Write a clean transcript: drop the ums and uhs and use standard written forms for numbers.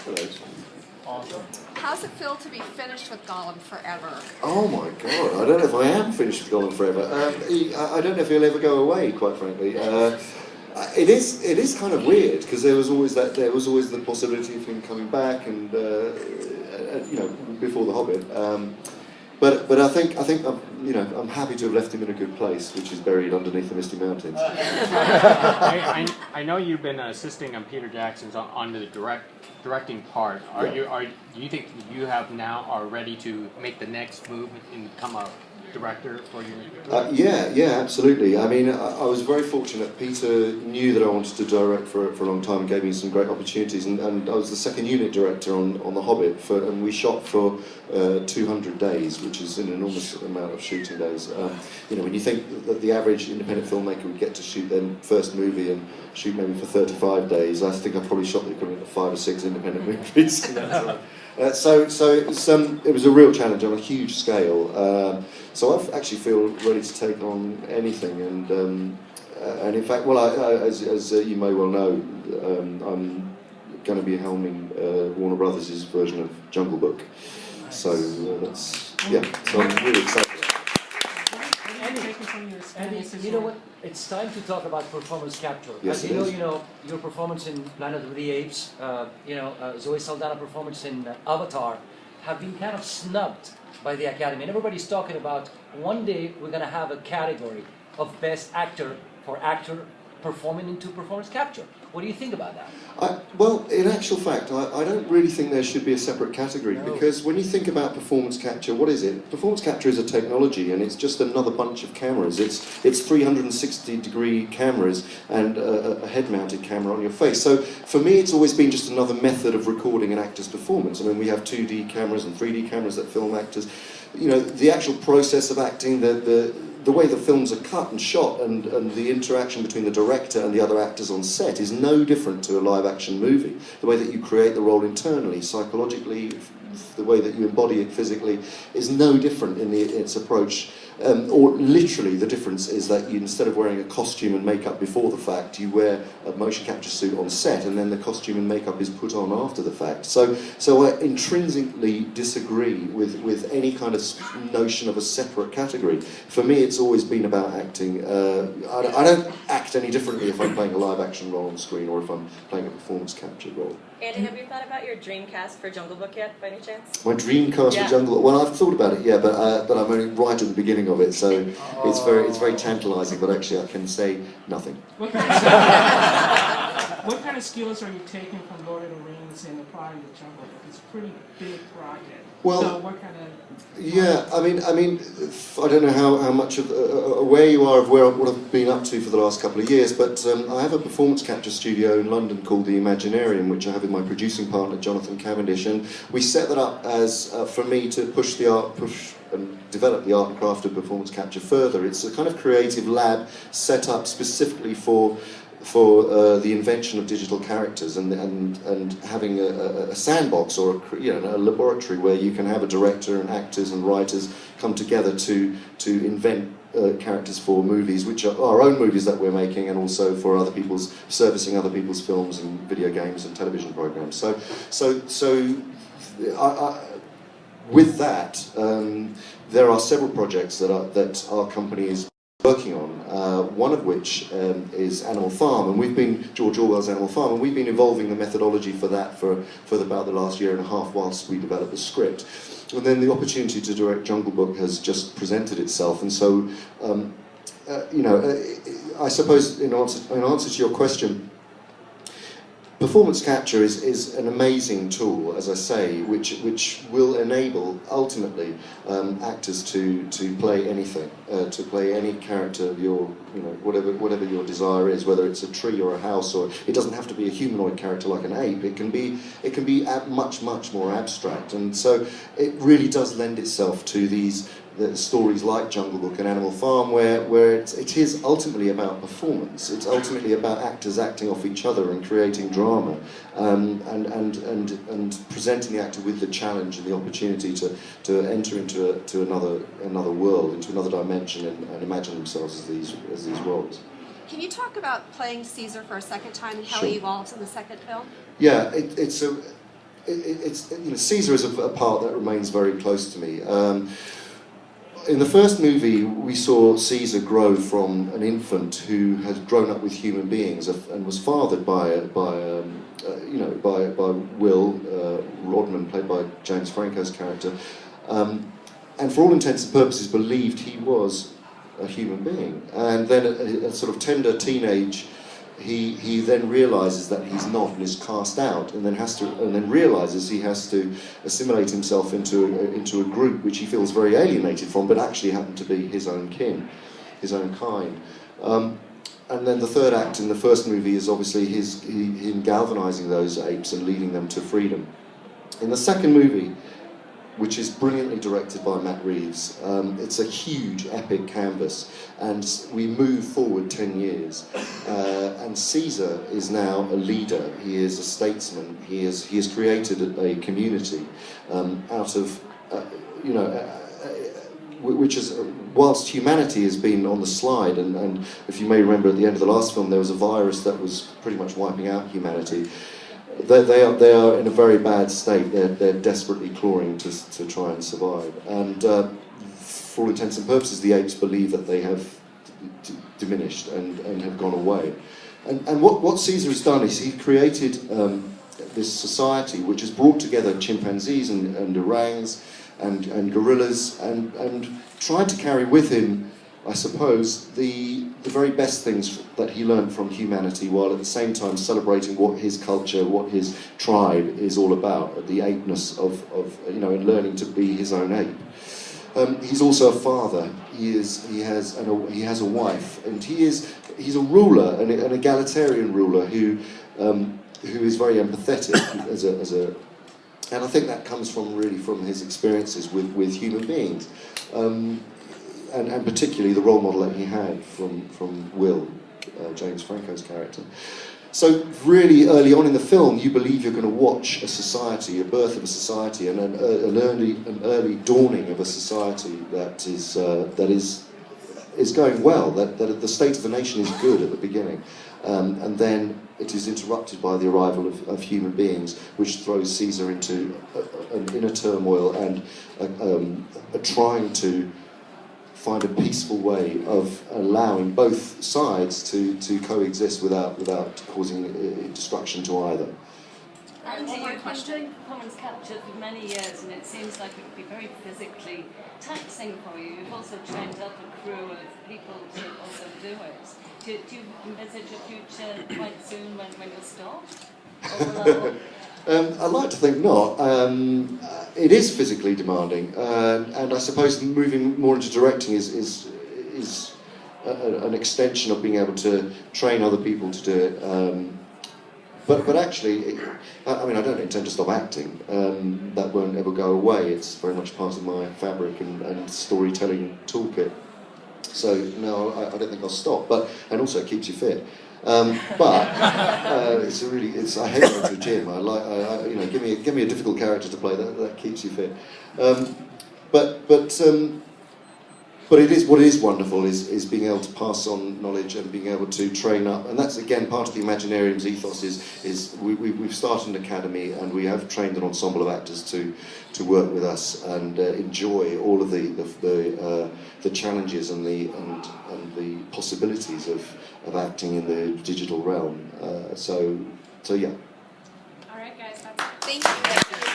Hello. Awesome. How's it feel to be finished with Gollum forever? Oh my God! I don't know if I am finished with Gollum forever. I don't know if he'll ever go away. Quite frankly, it is kind of weird because there was always the possibility of him coming back, and before the Hobbit. But I think I'm happy to have left him in a good place, which is buried underneath the Misty Mountains. I know you've been assisting on Peter Jackson's on the directing part. Do you think you are ready to make the next move and become a director for your? Yeah, absolutely. I mean, I was very fortunate. Peter knew that I wanted to direct for a long time and gave me some great opportunities. And I was the second unit director on The Hobbit, and we shot for 200 days, which is an enormous amount of shooting days. When you think that the average independent filmmaker would get to shoot their first movie and shoot maybe for 35 days, I think I probably shot the equivalent of 5 or 6 independent movies. So it was a real challenge on a huge scale. So I actually feel ready to take on anything, and in fact, as you may well know, I'm going to be helming Warner Brothers' version of Jungle Book. So that's So I'm really excited. Andy, you know what? It's time to talk about performance capture. Yes, As you know, your performance in Planet of the Apes, Zoe Saldana performance in Avatar, have been kind of snubbed by the Academy. And everybody's talking about one day we're going to have a category of Best Actor for actor performing into performance capture. What do you think about that? Well, in actual fact, I don't really think there should be a separate category, because when you think about performance capture, what is it? Performance capture is a technology, and it's just another bunch of cameras. It's 360-degree cameras and a head-mounted camera on your face. So for me, it's always been just another method of recording an actor's performance. I mean, we have 2D cameras and 3D cameras that film actors. The actual process of acting, the way the films are cut and shot, and the interaction between the director and the other actors on set is no different to a live-action movie. The way that you create the role internally, psychologically, the way that you embody it physically is no different in its approach. Or literally, the difference is that instead of wearing a costume and makeup before the fact, you wear a motion capture suit on set, and then the costume and makeup is put on after the fact. So I intrinsically disagree with any kind of notion of a separate category. For me, it's always been about acting. I don't act any differently if I'm playing a live-action role on screen or if I'm playing a performance capture role. Andy, have you thought about your dream cast for Jungle Book yet, by any chance? My dream cast for Jungle Book? Well, I've thought about it, but I'm only right at the beginning of it, so it's very tantalising. But actually, I can say nothing. What kind of skills are you taking from Lord of the Rings and applying to Jungle Book? It's a pretty big project. Well, so what kind of? Yeah, I mean, I don't know how much of aware you are of what I've been up to for the last couple of years, but I have a performance capture studio in London called the Imaginarium, which I have with my producing partner Jonathan Cavendish, and we set that up as for me to push and develop the art and craft of performance capture further. It's a kind of creative lab set up specifically for the invention of digital characters, and having a sandbox or a laboratory where you can have a director and actors and writers come together to invent characters for movies, which are our own movies that we're making, and also for servicing other people's films and video games and television programs. So with that, there are several projects that our company is working on, one of which is Animal Farm, and George Orwell's Animal Farm, and we've been evolving the methodology for that for about the last year and a half whilst we develop the script. And then the opportunity to direct Jungle Book has just presented itself, and so, I suppose in answer to your question, performance capture is an amazing tool, as I say, which will enable ultimately actors to play anything, to play any character of your, whatever your desire is, whether it's a tree or a house, or it doesn't have to be a humanoid character like an ape. It can be much more abstract, and so it really does lend itself to these stories like Jungle Book and Animal Farm, where it is ultimately about performance. It's ultimately about actors acting off each other and creating drama, and presenting the actor with the challenge and the opportunity to enter into another world, into another dimension, and imagine themselves as these roles. Can you talk about playing Caesar for a second time and how he evolves in the second film? Yeah, Caesar is a part that remains very close to me. In the first movie, we saw Caesar grow from an infant who had grown up with human beings and was fathered by Will Rodman, played by James Franco's character, and for all intents and purposes believed he was a human being. And then at a sort of tender teenage, he then realizes that he's not and is cast out, and then realizes he has to assimilate himself into a group which he feels very alienated from, but actually happen to be his own kin, his own kind. And then the third act in the first movie is obviously him galvanizing those apes and leading them to freedom. In the second movie, which is brilliantly directed by Matt Reeves, it's a huge, epic canvas, and we move forward 10 years. And Caesar is now a leader. He is a statesman. He has created a community out of, which is, whilst humanity has been on the slide, and if you may remember at the end of the last film, there was a virus that was pretty much wiping out humanity. They are in a very bad state. They're desperately clawing to try and survive. And for all intents and purposes, the apes believe that they have diminished and have gone away. And what Caesar has done is he created this society which has brought together chimpanzees and orangs and gorillas and tried to carry with him, I suppose, the very best things that he learned from humanity, while at the same time celebrating what his culture, what his tribe is all about, the apeness of and learning to be his own ape. He's also a father. He has a wife, and he's a ruler, an egalitarian ruler who is very empathetic and I think that comes from his experiences with human beings. And particularly the role model that he had from Will, James Franco's character. So really early on in the film, you believe you're going to watch a society, a birth of a society, and an early dawning of a society that is going well. That the state of the nation is good at the beginning, and then it is interrupted by the arrival of human beings, which throws Caesar into an inner turmoil and a trying to find a peaceful way of allowing both sides to coexist without causing destruction to either. Andy, you've been doing performance capture for many years, and it seems like it would be very physically taxing for you. You've also trained up a crew of people to also do it. Do you envisage a future quite soon when you'll stop? I'd like to think not. It is physically demanding, and I suppose moving more into directing is an extension of being able to train other people to do it. But actually, I don't intend to stop acting. That won't ever go away. It's very much part of my fabric and storytelling toolkit. So no, I don't think I'll stop. And also it keeps you fit. I hate going to the gym. Give me a difficult character to play that keeps you fit. But it is, what is wonderful is being able to pass on knowledge and being able to train up, and that's again part of the Imaginarium's ethos. We've started an academy and we have trained an ensemble of actors to work with us and enjoy all of the challenges and the possibilities of acting in the digital realm. So yeah. All right, guys. Thank you.